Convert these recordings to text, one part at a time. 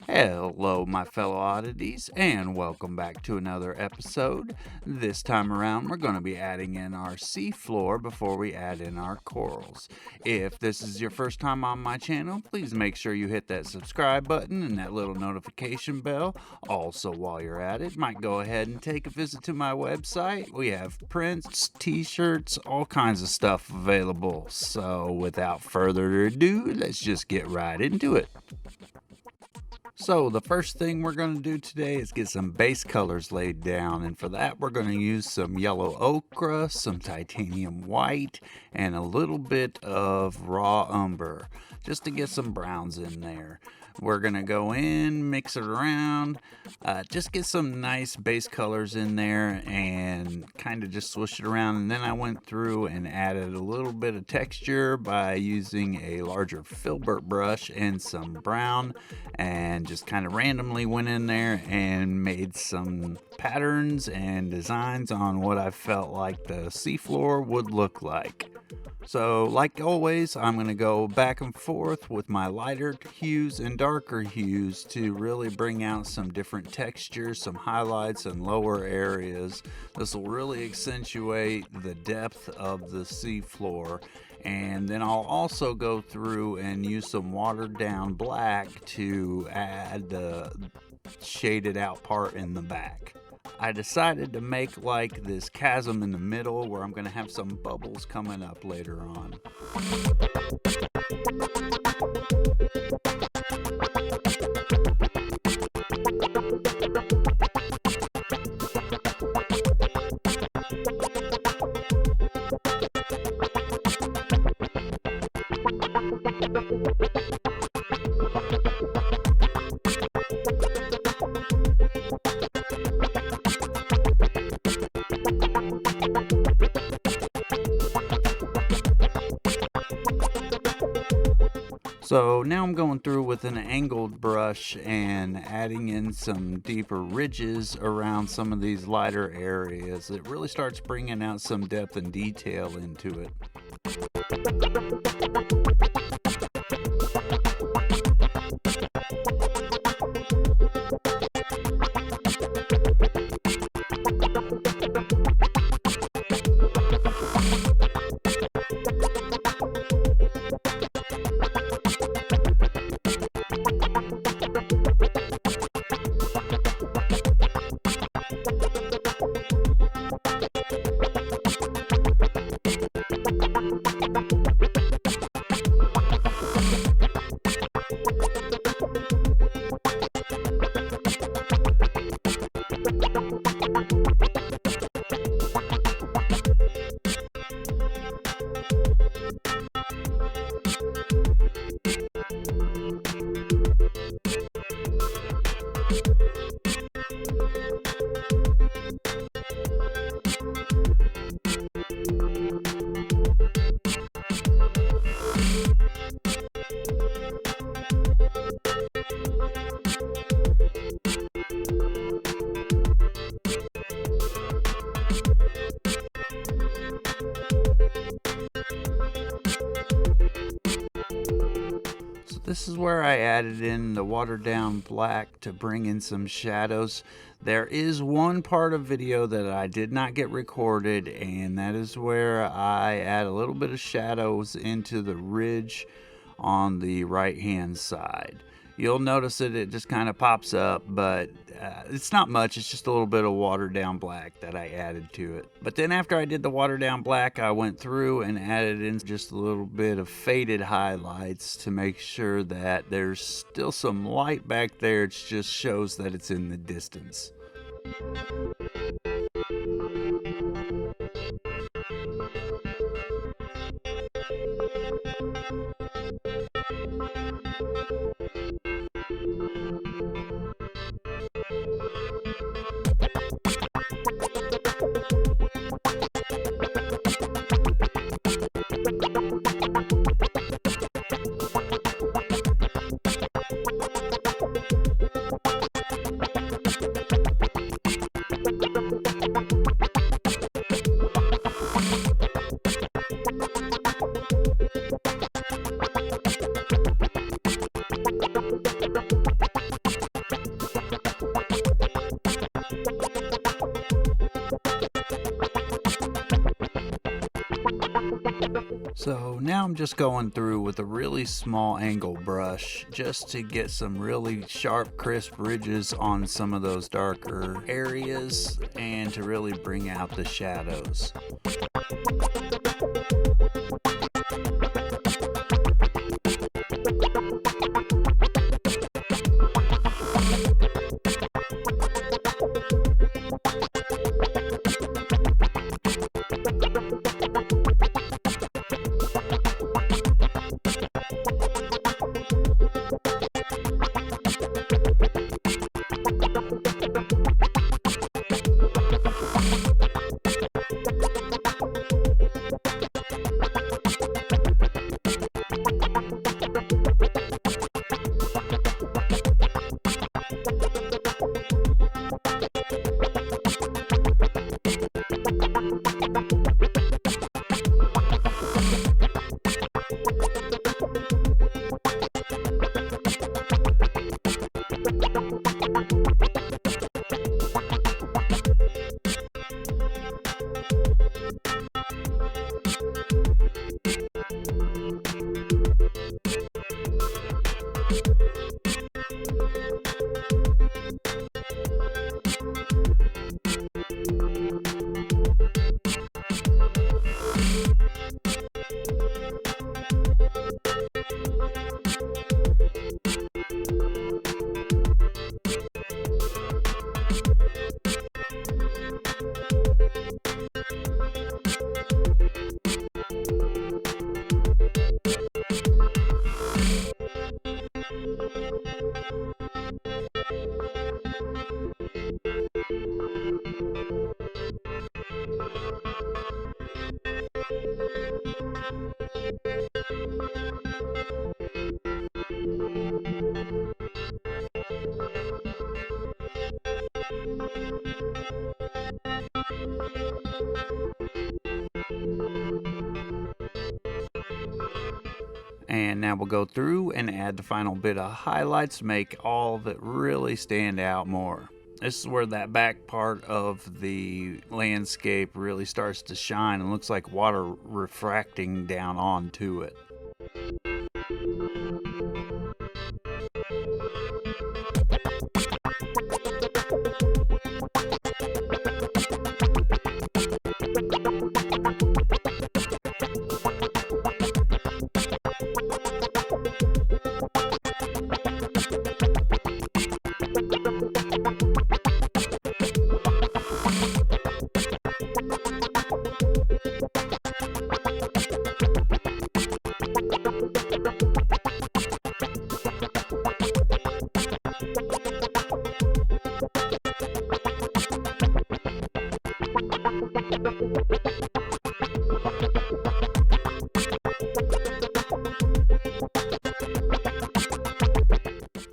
Hello, my fellow oddities, and welcome back to another episode. This time around, we're going to be adding in our seafloor before we add in our corals. If this is your first time on my channel, please make sure you hit that subscribe button and that little notification bell. Also, while you're at it, might go ahead and take a visit to my website. We have prints, t-shirts, all kinds of stuff available. So, without further ado, let's just get right into it. So the first thing we're going to do today is get some base colors laid down, and for that we're going to use some yellow ochre, some titanium white, and a little bit of raw umber just to get some browns in there. We're going to go in, mix it around, just get some nice base colors in there and kind of just swish it around. And then I went through and added a little bit of texture by using a larger filbert brush and some brown, and just kind of randomly went in there and made some patterns and designs on what I felt like the seafloor would look like. So like always, I'm going to go back and forth with my lighter hues and darker hues to really bring out some different textures, some highlights and lower areas. This will really accentuate the depth of the seafloor. And then I'll also go through and use some watered down black to add the shaded out part in the back. I decided to make like this chasm in the middle where I'm going to have some bubbles coming up later on. So now I'm going through with an angled brush and adding in some deeper ridges around some of these lighter areas. It really starts bringing out some depth and detail into it. This is where I added in the watered down black to bring in some shadows. There is one part of video that I did not get recorded, and that is where I add a little bit of shadows into the ridge on the right hand side. You'll notice that it just kind of pops up, but it's not much. It's just a little bit of watered down black that I added to it. But then after I did the watered down black, I went through and added in just a little bit of faded highlights to make sure that there's still some light back there. It just shows that it's in the distance. So now I'm just going through with a really small angle brush just to get some really sharp, crisp ridges on some of those darker areas and to really bring out the shadows. And now we'll go through and add the final bit of highlights to make all of it really stand out more. This is where that back part of the landscape really starts to shine and looks like water refracting down onto it.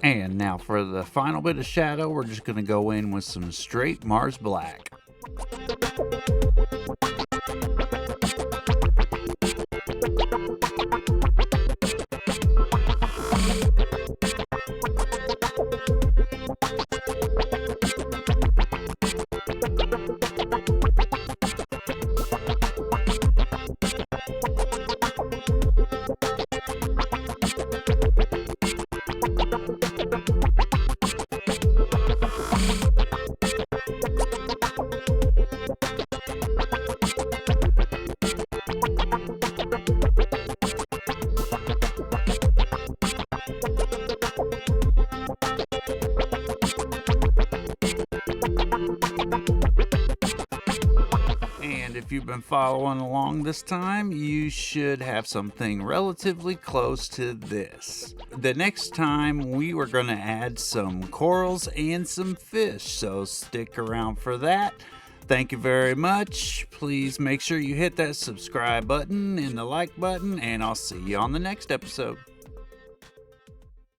And now for the final bit of shadow, we're just going to go in with some straight Mars Black. And if you've been following along this time, you should have something relatively close to this. The next time we were going to add some corals and some fish, so stick around for that. Thank you very much. Please make sure you hit that subscribe button and the like button, and I'll see you on the next episode.